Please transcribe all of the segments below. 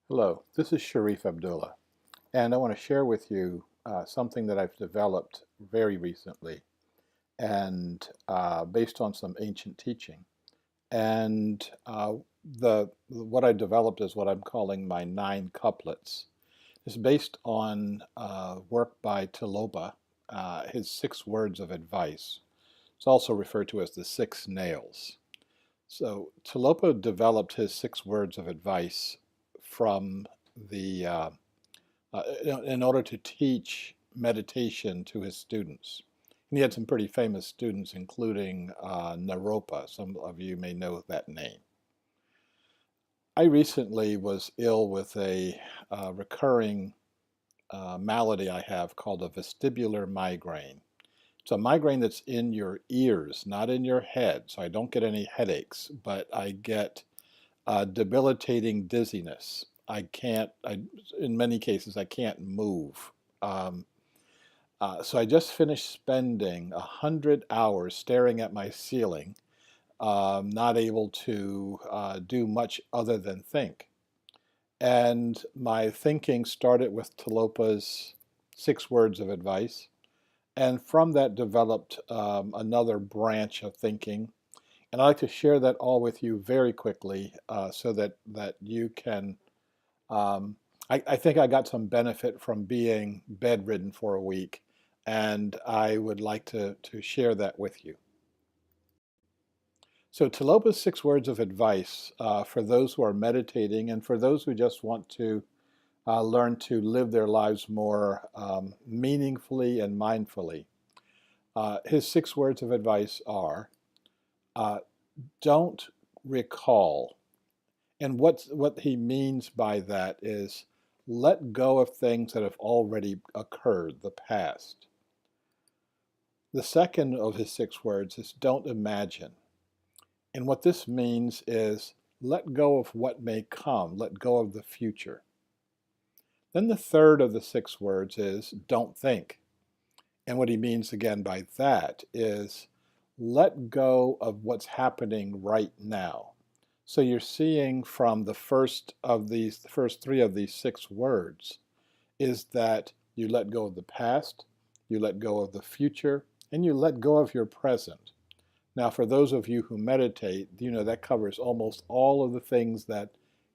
Hello, this is Shariff Abdullah, and I want to share with you something that I've developed very recently and based on some ancient teaching. And what I developed is what I'm calling my 9 couplets. It's based on work by Tilopa, his 6 words of advice. It's also referred to as the 6 nails. So Tilopa developed his 6 words of advice from the in order to teach meditation to his students. And he had some pretty famous students, including Naropa. Some of you may know that name. I recently was ill with a recurring malady I have called a vestibular migraine. It's a migraine that's in your ears, not in your head. So I don't get any headaches, but I get debilitating dizziness. In many cases, I can't move. So I just finished spending 100 hours staring at my ceiling, not able to do much other than think. And my thinking started with Tilopa's 6 words of advice. And from that developed another branch of thinking. And I'd like to share that all with you very quickly so that you can I think I got some benefit from being bedridden for a week, and I would like to share that with you. So Tilopa's 6 words of advice for those who are meditating and for those who just want to learn to live their lives more meaningfully and mindfully. His 6 words of advice are, don't recall. And what he means by that is let go of things that have already occurred, the past. The second of his 6 words is don't imagine. And what this means is let go of what may come, let go of the future. Then the third of the 6 words is don't think. And what he means again by that is let go of what's happening right now. So you're seeing from the first 3 of these 6 words is that you let go of the past, you let go of the future, and you let go of your present. Now, for those of you who meditate, you know that covers almost all of the things that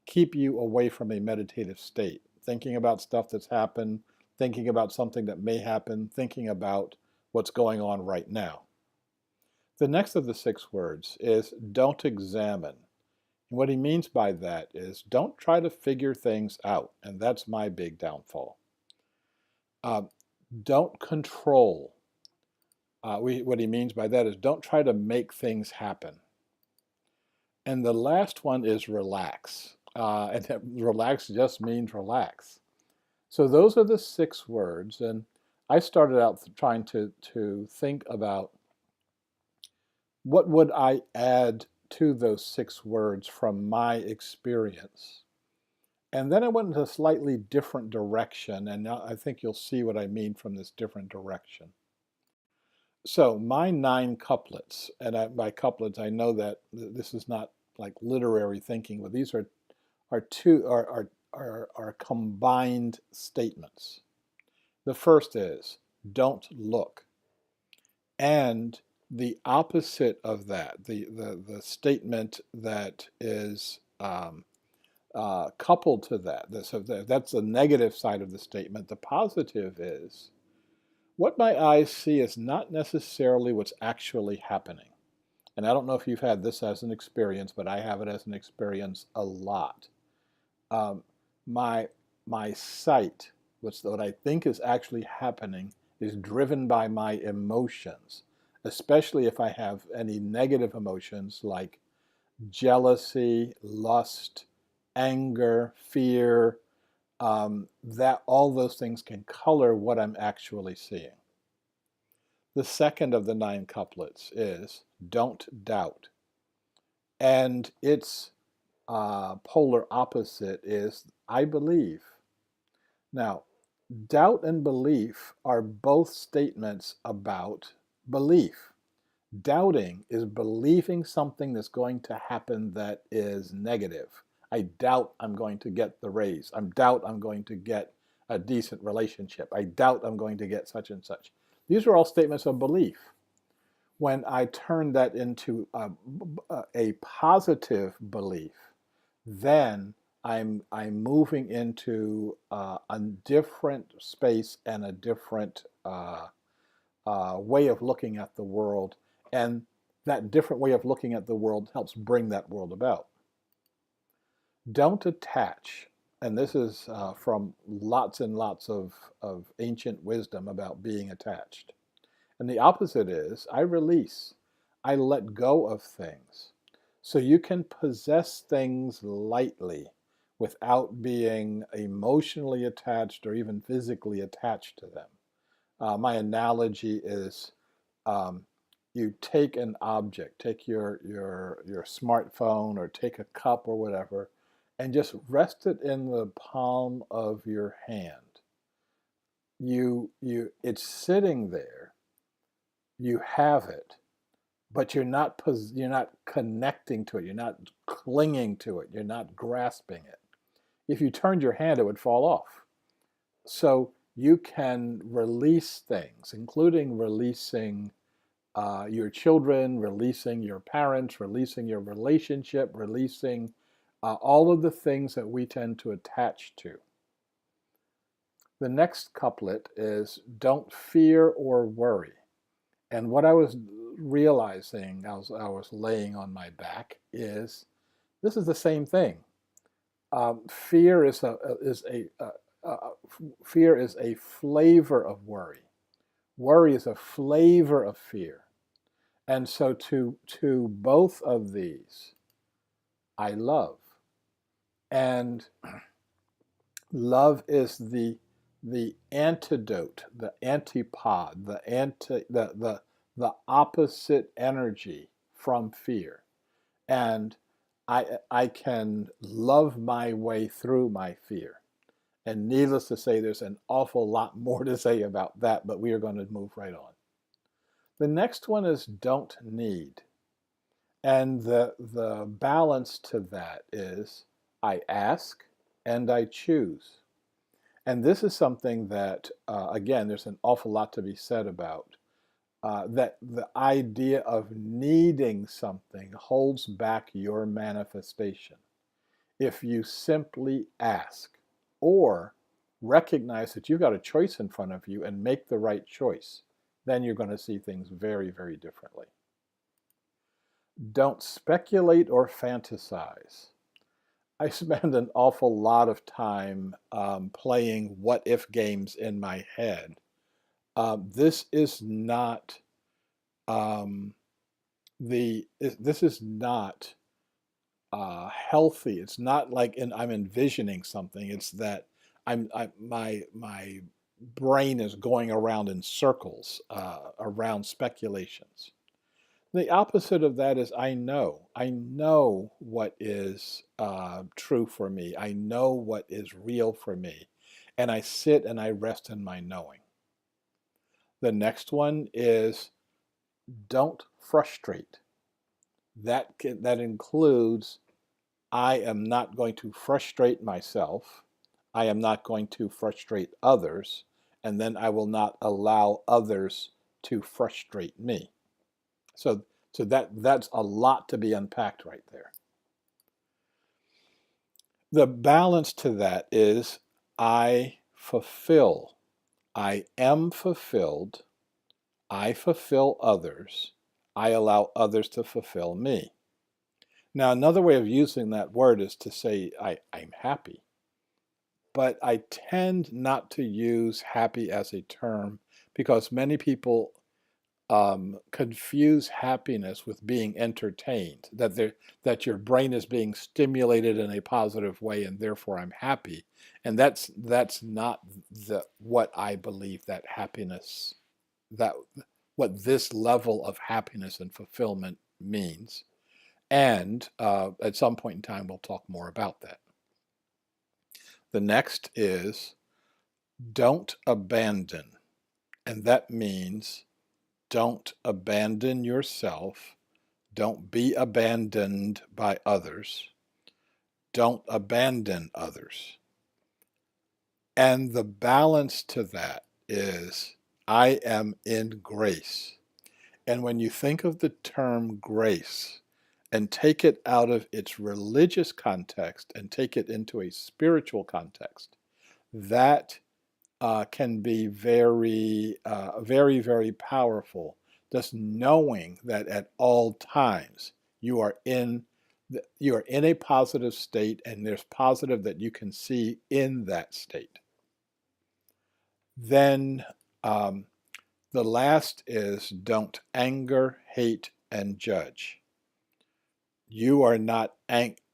keep you away from a meditative state. Thinking about stuff that's happened, thinking about something that may happen, thinking about what's going on right now. The next of the 6 words is don't examine. And what he means by that is don't try to figure things out, and that's my big downfall. Don't control. What he means by that is don't try to make things happen. And the last one is relax. And relax just means relax. So those are the 6 words, and I started out trying to think about what would I add to those 6 words from my experience. And then I went into a slightly different direction, and now I think you'll see what I mean from this different direction. So my 9 couplets, and by couplets I know that this is not like literary thinking, but these are combined statements. The first is don't look, and the opposite of that, the statement that is coupled to that, so that's the negative side of the statement. The positive is what my eyes see is not necessarily what's actually happening. And I don't know if you've had this as an experience, but I have it as an experience a lot. My sight, what I think is actually happening, is driven by my emotions, especially if I have any negative emotions like jealousy, lust, anger, fear, that all those things can color what I'm actually seeing. The second of the 9 couplets is don't doubt. And its polar opposite is I believe. Now, doubt and belief are both statements about belief. Doubting is believing something that's going to happen that is negative. I doubt I'm going to get the raise. I doubt I'm going to get a decent relationship. I doubt I'm going to get such and such. These are all statements of belief. When I turn that into a positive belief, then I'm moving into a different space and a different way of looking at the world, and that different way of looking at the world helps bring that world about. Don't attach, and this is from lots and lots of ancient wisdom about being attached. And the opposite is, I release. I let go of things. So you can possess things lightly without being emotionally attached or even physically attached to them. My analogy is you take an object, take your smartphone or take a cup or whatever, and just rest it in the palm of your hand. It's sitting there. You have it, but you're not connecting to it. You're not clinging to it. You're not grasping it. If you turned your hand, it would fall off. So you can release things, including releasing your children, releasing your parents, releasing your relationship, releasing all of the things that we tend to attach to. The next couplet is, don't fear or worry. And what I was realizing, I was laying on my back, is this is the same thing. Fear is a flavor of worry. Worry is a flavor of fear. And so to both of these, I love. And love is the antidote, the antipod, the opposite energy from fear. And I can love my way through my fear. And needless to say, there's an awful lot more to say about that, but we are going to move right on. The next one is don't need. And the balance to that is I ask and I choose. And this is something that, again, there's an awful lot to be said about. That the idea of needing something holds back your manifestation. If you simply ask or recognize that you've got a choice in front of you and make the right choice, then you're going to see things very, very differently. Don't speculate or fantasize. I spend an awful lot of time playing what-if games in my head. This is not this is not healthy. It's not like I'm envisioning something. It's that my brain is going around in circles around speculations. The opposite of that is I know. I know what is true for me. I know what is real for me. And I sit and I rest in my knowing. The next one is don't frustrate. That includes I am not going to frustrate myself. I am not going to frustrate others. And then I will not allow others to frustrate me. So that's a lot to be unpacked right there. The balance to that is I fulfill. I am fulfilled. I fulfill others. I allow others to fulfill me. Now, another way of using that word is to say I'm happy. But I tend not to use happy as a term because many people confuse happiness with being entertained, that your brain is being stimulated in a positive way and therefore I'm happy. And that's not what I believe that happiness, what this level of happiness and fulfillment means. And at some point in time, we'll talk more about that. The next is don't abandon. And that means don't abandon yourself. Don't be abandoned by others. don't abandon others. And the balance to that is, I am in grace. And when you think of the term grace and take it out of its religious context and take it into a spiritual context, that can be very, very powerful. Just knowing that at all times you are in a positive state, and there's positive that you can see in that state. Then the last is, don't anger, hate, and judge. You are not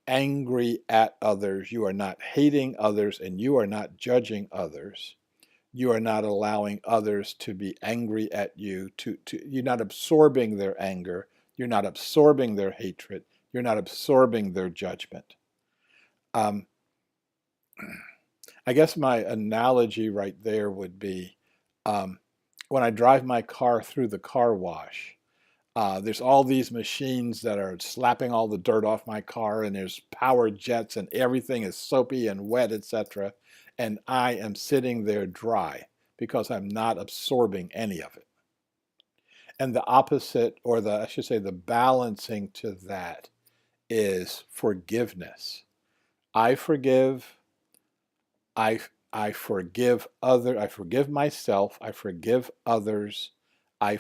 angry at others, you are not hating others, and you are not judging others. You are not allowing others to be angry at you, you're not absorbing their anger, you're not absorbing their hatred, you're not absorbing their judgment. I guess my analogy right there would be, when I drive my car through the car wash, there's all these machines that are slapping all the dirt off my car, and there's power jets, and everything is soapy and wet, etc. And I am sitting there dry because I'm not absorbing any of it. And the opposite, or I should say the balancing to that, is forgiveness. I forgive. I forgive I forgive myself. I forgive others. I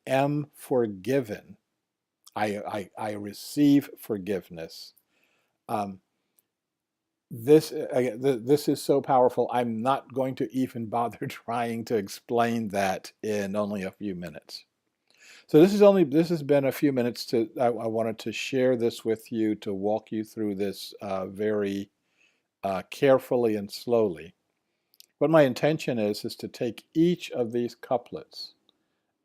am forgiven. I receive forgiveness. This is so powerful. I'm not going to even bother trying to explain that in only a few minutes. So this has been a few minutes to. I wanted to share this with you, to walk you through this very carefully and slowly. What my intention is to take each of these couplets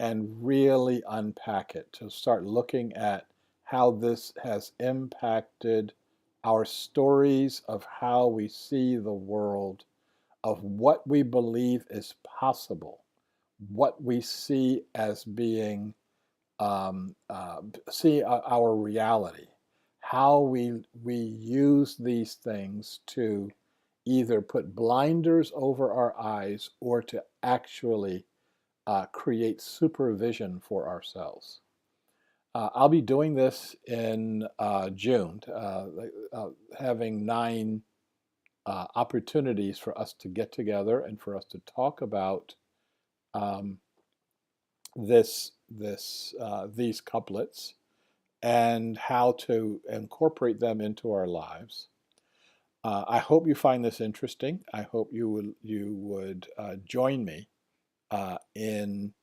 and really unpack it, to start looking at how this has impacted our stories of how we see the world, of what we believe is possible, what we see as being, see our reality, how we use these things to either put blinders over our eyes or to actually create supervision for ourselves. I'll be doing this in June, having 9 opportunities for us to get together and for us to talk about these couplets and how to incorporate them into our lives. I hope you find this interesting. I hope you would join me in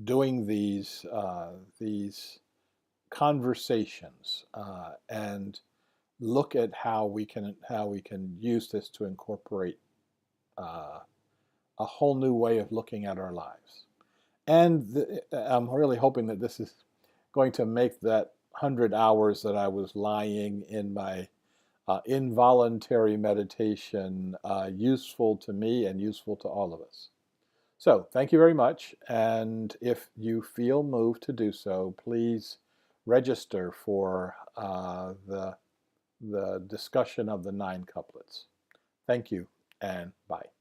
doing these conversations and look at how we can use this to incorporate a whole new way of looking at our lives. And I'm really hoping that this is going to make that 100 hours that I was lying in my involuntary meditation useful to me and useful to all of us. So thank you very much, and if you feel moved to do so, please register for the discussion of the 9 couplets. Thank you, and bye.